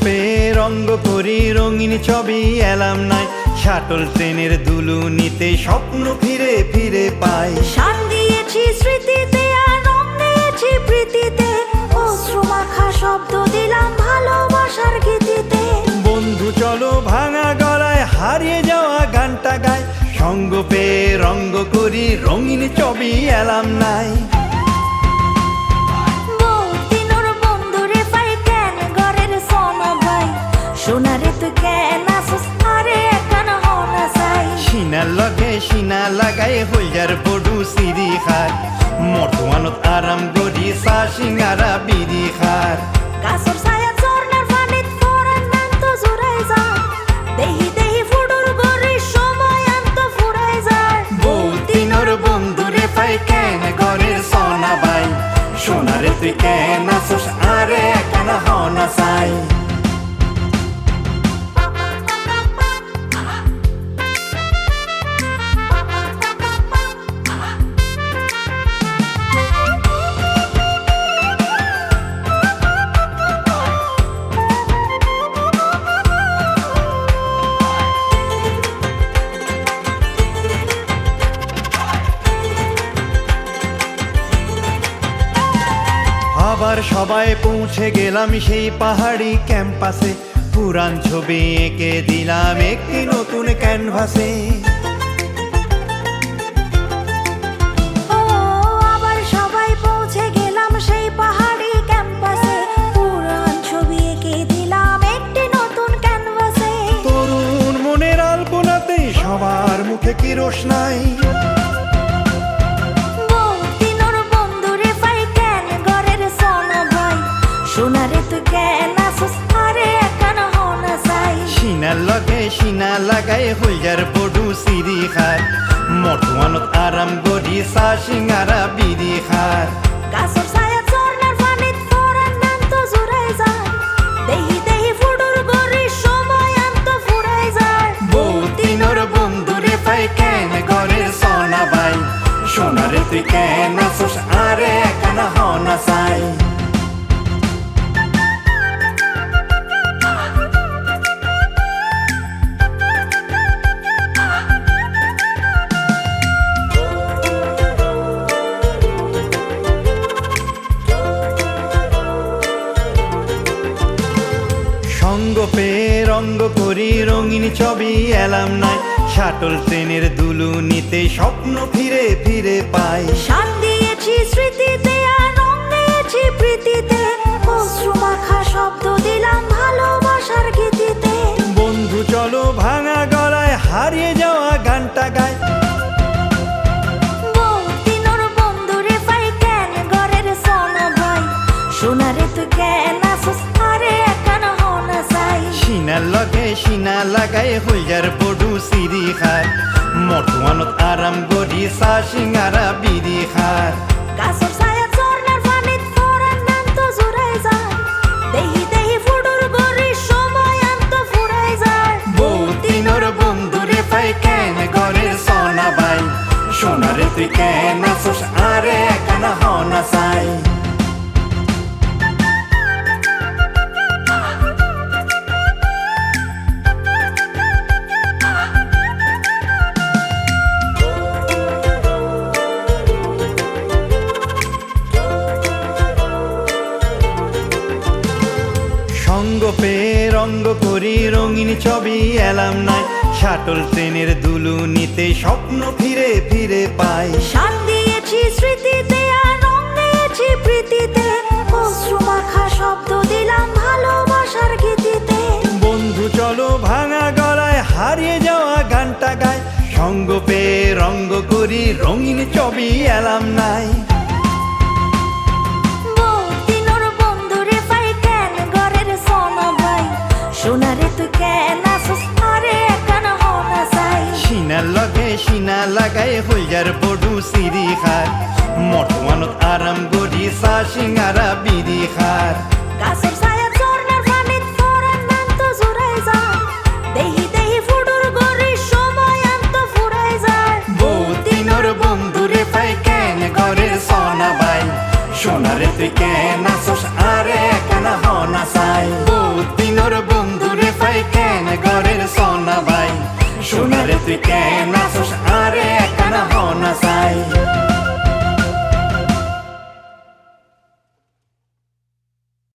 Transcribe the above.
পেয়ে রঙ্গ করি রঙিন ছবি এলাম নাই, শাটল ট্রেনের দুলুনিতে স্বপ্ন ফিরে ফিরে পাই। শান দিয়েছি স্মৃতিতে আর রং দিয়েছি প্রীতিতে, অশ্রু মাখা শব্দ দিলাম ভালোবাসার গীতিতে। বন্ধু চলো ভাঙা গলায় হারিয়ে যাওয়া গানটা গায়, সঙ্গ পেয়ে রঙ্গ করি রঙিন ছবি এলাম নাই। সোনারে তুই কেন আসস আরে কেন হনা চাই, সিনার লগে সিনা লাগাই হইয়ার বড়ু সিঁড়ি খার, মর্তমানত আরাম করি চা সিঙ্গারা বিড়ি খার। গাছর ছায়া ঝর্ণার পানিত পরান নান্ত জুড়াই যা, দেহি দেহি ফুডুর গরি সময় আন্ত ফুরাই যায়। বহুদিনের বন্ধুরে পাই কেন ঘরের সোনা বাই, সোনারে তুই কেন আসস আরে কেন হনা চাই। আবার সবাই পৌঁছে গেলাম সেই পাহাড়ি ক্যাম্পাসে, পুরান ছবি এঁকে দিলাম একটি নতুন ক্যানভাসে। আবার সবাই পৌঁছে গেলাম সেই পাহাড়ি ক্যাম্পাসে, পুরান ছবি এঁকে দিলাম একটি নতুন ক্যানভাসে। তরুণ মনের আলপনাতে সবার মুখে কি রোশনাই, সোনারে তুই কেন আসস আরে কেন হনা চাই, সিনার লগে সিনা লাগাই হইয়ার বড়ু সিঁড়ি খার, মর্তমানত আরাম করি চা সিঙ্গারা বিড়ি খার। গাছর ছায়া ঝর্ণার পানিত পরান নান্ত জুড়াই যায়, দেহি দেহি ফুডুর গরি সময় আন্ত ফুরাই যায়। বহুদিনের বন্ধুরে পাই কেন ঘরের সোনা বাই, সোনারে তুই কেন আসস আরে কেন হনা চাই। সঙ্গ পেয়ে রঙ্গ করি রঙিন ছবি এলাম নাই, শাটল ট্রেনের দুলুনিতে স্বপ্ন ফিরে ফিরে পাই। শান দিয়েছি স্মৃতিতে আর রং দিয়েছি প্রীতিতে, অশ্রু মাখা শব্দ দিলাম ভালোবাসার গীতিতে। বন্ধু চলো ভাঙা গলায় হারিয়ে যাওয়া গানটা গায়, বহুদিনের বন্ধুরে পাই কেন ঘরের সোনা ভাই, সোনারে তুই কেন আসস আরে কেন হনা চাই। সিনার লগে সিনা লাগাই হইয়ার বড়ু সিঁড়ি খার, মর্তমানত আরাম করি চা সিঙ্গারা বিড়ি খার। গাছর ছায়া ঝর্ণার পানিত পরান নান্ত জুড়াই যায়, দেহি দেহি ফুডুর গরি সময় আন্ত ফুরাই যায়। বহুদিনের বন্ধুরে পাই কেন ঘরের সোনা বাই, সোনারে তুই কেন আসস আরে কেন হনা চাই। সঙ্গ পেয়ে রঙ্গ করি রঙিন ছবি এলাম নাই, শাটল ট্রেনের দুলুনিতে স্বপ্ন ফিরে ফিরে পাই। শান দিয়েছি স্মৃতিতে আর রং দিয়েছি প্রীতিতে, অশ্রু মাখা শব্দ দিলাম ভালোবাসার গীতিতে। বন্ধু চলো ভাঙা গলায় হারিয়ে যাওয়া গানটা গায়, সঙ্গ পেয়ে রঙ্গ করি রঙিন ছবি এলাম নাই। বহুদিনের বন্ধুরে পাই কেন ঘরের সোনা ভাই, সোনারে তুই কেন আসস আরে কেন হনা চাই। সিনার লগে সিনা লাগাই হইয়ার বড়ু সিঁড়ি খার, মর্তমানত আরাম করি চা সিঙ্গারা বিড়ি খার। গাছর ছায়া ঝর্ণার পানিত পরান নান্ত জুড়াই যায়, দেহি দেহি ফুডুর গরি সময় আন্ত ফুরাই যায়। বহুদিনের বন্ধুরে পাই কেন ঘরের সোনা বাই, সোনারে তুই কেন